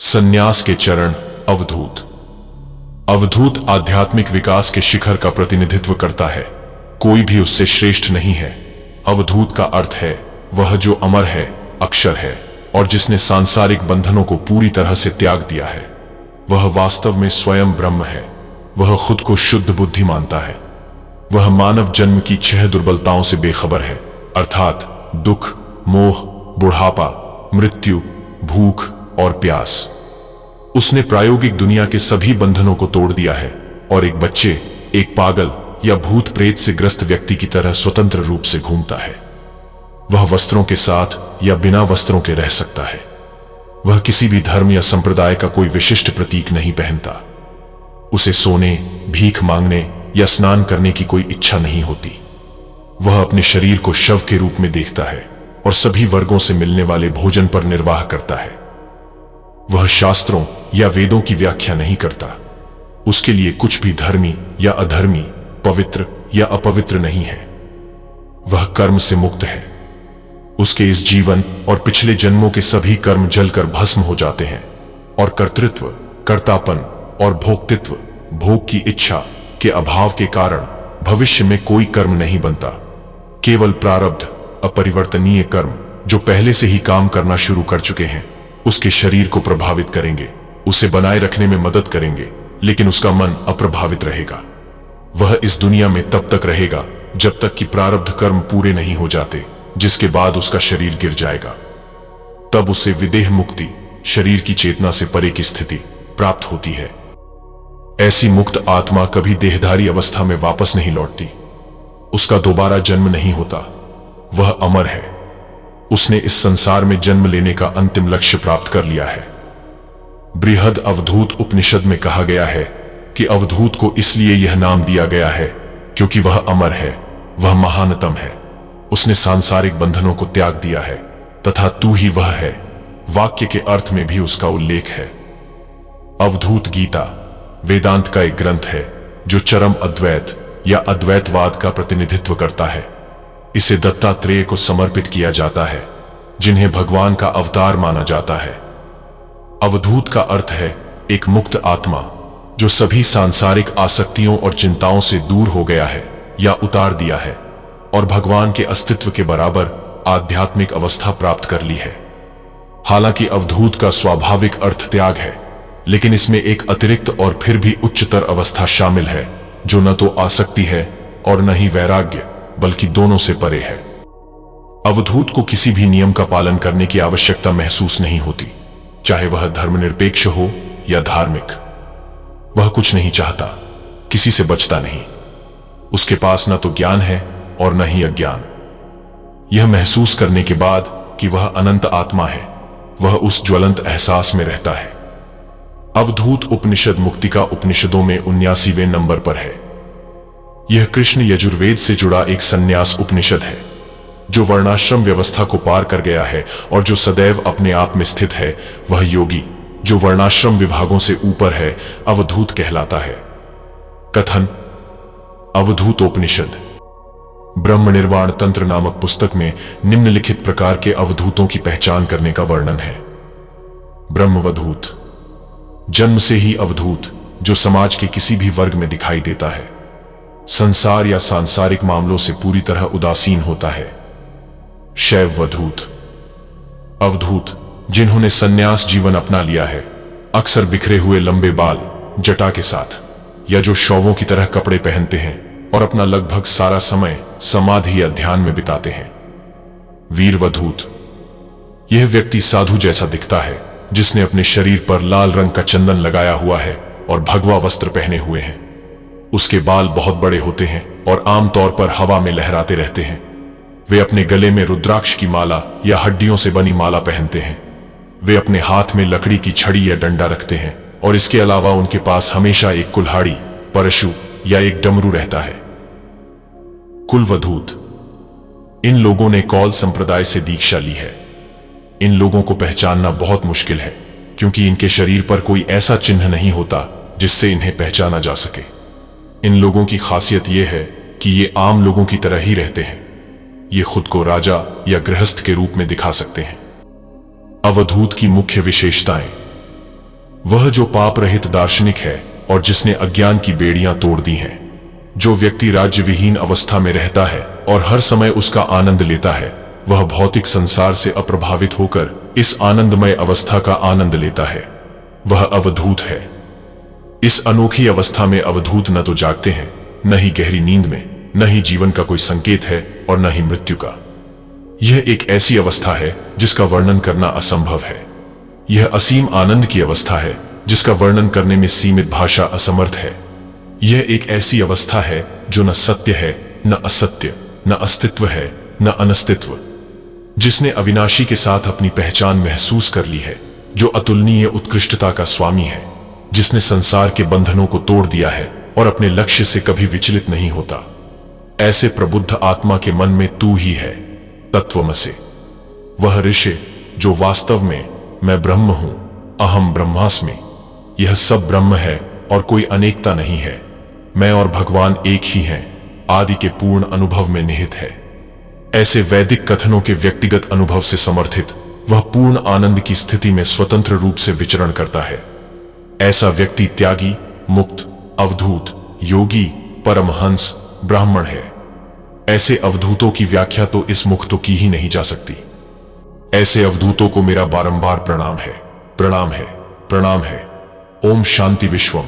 संन्यास के चरण। अवधूत। अवधूत आध्यात्मिक विकास के शिखर का प्रतिनिधित्व करता है। कोई भी उससे श्रेष्ठ नहीं है। अवधूत का अर्थ है वह जो अमर है, अक्षर है और जिसने सांसारिक बंधनों को पूरी तरह से त्याग दिया है। वह वास्तव में स्वयं ब्रह्म है। वह खुद को शुद्ध बुद्धि मानता है। वह मानव जन्म की 6 दुर्बलताओं से बेखबर है, अर्थात दुख, मोह, बुढ़ापा, मृत्यु, भूख और प्यास। उसने प्रायोगिक दुनिया के सभी बंधनों को तोड़ दिया है और एक बच्चे, एक पागल या भूत प्रेत से ग्रस्त व्यक्ति की तरह स्वतंत्र रूप से घूमता है। वह वस्त्रों के साथ या बिना वस्त्रों के रह सकता है। वह किसी भी धर्म या संप्रदाय का कोई विशिष्ट प्रतीक नहीं पहनता। उसे सोने, भीख मांगने या स्नान करने की कोई इच्छा नहीं होती। वह अपने शरीर को शव के रूप में देखता है और सभी वर्गों से मिलने वाले भोजन पर निर्वाह करता है। वह शास्त्रों या वेदों की व्याख्या नहीं करता। उसके लिए कुछ भी धर्मी या अधर्मी, पवित्र या अपवित्र नहीं है। वह कर्म से मुक्त है। उसके इस जीवन और पिछले जन्मों के सभी कर्म जलकर भस्म हो जाते हैं और कर्तृत्व, कर्तापन और भोक्तित्व, भोग की इच्छा के अभाव के कारण भविष्य में कोई कर्म नहीं बनता। केवल प्रारब्ध, अपरिवर्तनीय कर्म जो पहले से ही काम करना शुरू कर चुके हैं, उसके शरीर को प्रभावित करेंगे, उसे बनाए रखने में मदद करेंगे, लेकिन उसका मन अप्रभावित रहेगा। वह इस दुनिया में तब तक रहेगा जब तक कि प्रारब्ध कर्म पूरे नहीं हो जाते, जिसके बाद उसका शरीर गिर जाएगा। तब उसे विदेह मुक्ति, शरीर की चेतना से परे की स्थिति प्राप्त होती है। ऐसी मुक्त आत्मा कभी देहधारी अवस्था में वापस नहीं लौटती। उसका दोबारा जन्म नहीं होता। वह अमर है। उसने इस संसार में जन्म लेने का अंतिम लक्ष्य प्राप्त कर लिया है। बृहद अवधूत उपनिषद में कहा गया है कि अवधूत को इसलिए यह नाम दिया गया है क्योंकि वह अमर है, वह महानतम है। उसने सांसारिक बंधनों को त्याग दिया है तथा तू ही वह है। वाक्य के अर्थ में भी उसका उल्लेख है। अवधूत गीता वेदांत का एक ग्रंथ है जो चरम अद्वैत या अद्वैतवाद का प्रतिनिधित्व करता है। इसे दत्तात्रेय को समर्पित किया जाता है, जिन्हें भगवान का अवतार माना जाता है। अवधूत का अर्थ है एक मुक्त आत्मा जो सभी सांसारिक आसक्तियों और चिंताओं से दूर हो गया है या उतार दिया है और भगवान के अस्तित्व के बराबर आध्यात्मिक अवस्था प्राप्त कर ली है। हालांकि अवधूत का स्वाभाविक अर्थ त्याग है, लेकिन इसमें एक अतिरिक्त और फिर भी उच्चतर अवस्था शामिल है जो न तो आसक्ति है और न ही वैराग्य, बल्कि दोनों से परे है। अवधूत को किसी भी नियम का पालन करने की आवश्यकता महसूस नहीं होती, चाहे वह धर्मनिरपेक्ष हो या धार्मिक। वह कुछ नहीं चाहता, किसी से बचता नहीं। उसके पास न तो ज्ञान है और न ही अज्ञान। यह महसूस करने के बाद कि वह अनंत आत्मा है, वह उस ज्वलंत एहसास में रहता है। अवधूत उपनिषद मुक्तिका उपनिषदों में 79वें नंबर पर है। यह कृष्ण यजुर्वेद से जुड़ा एक संन्यास उपनिषद है जो वर्णाश्रम व्यवस्था को पार कर गया है और जो सदैव अपने आप में स्थित है। वह योगी जो वर्णाश्रम विभागों से ऊपर है अवधूत कहलाता है। कथन। अवधूतोपनिषद ब्रह्म निर्वाण तंत्र नामक पुस्तक में निम्नलिखित प्रकार के अवधूतों की पहचान करने का वर्णन है। ब्रह्मवधूत, जन्म से ही अवधूत जो समाज के किसी भी वर्ग में दिखाई देता है, संसार या सांसारिक मामलों से पूरी तरह उदासीन होता है। शैववधूत, अवधूत जिन्होंने संन्यास जीवन अपना लिया है, अक्सर बिखरे हुए लंबे बाल जटा के साथ, या जो शवों की तरह कपड़े पहनते हैं और अपना लगभग सारा समय समाधि या ध्यान में बिताते हैं। वीरवधूत, यह व्यक्ति साधु जैसा दिखता है जिसने अपने शरीर पर लाल रंग का चंदन लगाया हुआ है और भगवा वस्त्र पहने हुए हैं। उसके बाल बहुत बड़े होते हैं और आमतौर पर हवा में लहराते रहते हैं। वे अपने गले में रुद्राक्ष की माला या हड्डियों से बनी माला पहनते हैं। वे अपने हाथ में लकड़ी की छड़ी या डंडा रखते हैं और इसके अलावा उनके पास हमेशा एक कुल्हाड़ी, परशु या एक डमरू रहता है। कुलवधूत, इन लोगों ने कौल संप्रदाय से दीक्षा ली है। इन लोगों को पहचानना बहुत मुश्किल है क्योंकि इनके शरीर पर कोई ऐसा चिन्ह नहीं होता जिससे इन्हें पहचाना जा सके। इन लोगों की खासियत यह है कि ये आम लोगों की तरह ही रहते हैं। ये खुद को राजा या गृहस्थ के रूप में दिखा सकते हैं। अवधूत की मुख्य विशेषताएं। वह जो पाप रहित दार्शनिक है और जिसने अज्ञान की बेड़ियां तोड़ दी हैं। जो व्यक्ति राज्य विहीन अवस्था में रहता है और हर समय उसका आनंद लेता है, वह भौतिक संसार से अप्रभावित होकर इस आनंदमय अवस्था का आनंद लेता है। वह अवधूत है। इस अनोखी अवस्था में अवधूत न तो जागते हैं, न ही गहरी नींद में, न ही जीवन का कोई संकेत है और न ही मृत्यु का। यह एक ऐसी अवस्था है जिसका वर्णन करना असंभव है। यह असीम आनंद की अवस्था है जिसका वर्णन करने में सीमित भाषा असमर्थ है। यह एक ऐसी अवस्था है जो न सत्य है, न असत्य, न अस्तित्व है, न अनस्तित्व। जिसने अविनाशी के साथ अपनी पहचान महसूस कर ली है, जो अतुलनीय उत्कृष्टता का स्वामी है, जिसने संसार के बंधनों को तोड़ दिया है और अपने लक्ष्य से कभी विचलित नहीं होता। ऐसे प्रबुद्ध आत्मा के मन में तू ही है, तत्वमसि। वह ऋषि जो वास्तव में मैं ब्रह्म हूं, अहम ब्रह्मास्मि, यह सब ब्रह्म है और कोई अनेकता नहीं है। मैं और भगवान एक ही हैं, आदि के पूर्ण अनुभव में निहित है। ऐसे वैदिक कथनों के व्यक्तिगत अनुभव से समर्थित वह पूर्ण आनंद की स्थिति में स्वतंत्र रूप से विचरण करता है। ऐसा व्यक्ति त्यागी, मुक्त, अवधूत, योगी, परमहंस, ब्राह्मण है। ऐसे अवधूतों की व्याख्या तो इस मुख तो की ही नहीं जा सकती। ऐसे अवधूतों को मेरा बारंबार प्रणाम है, प्रणाम है, प्रणाम है। ओम शांति विश्वम।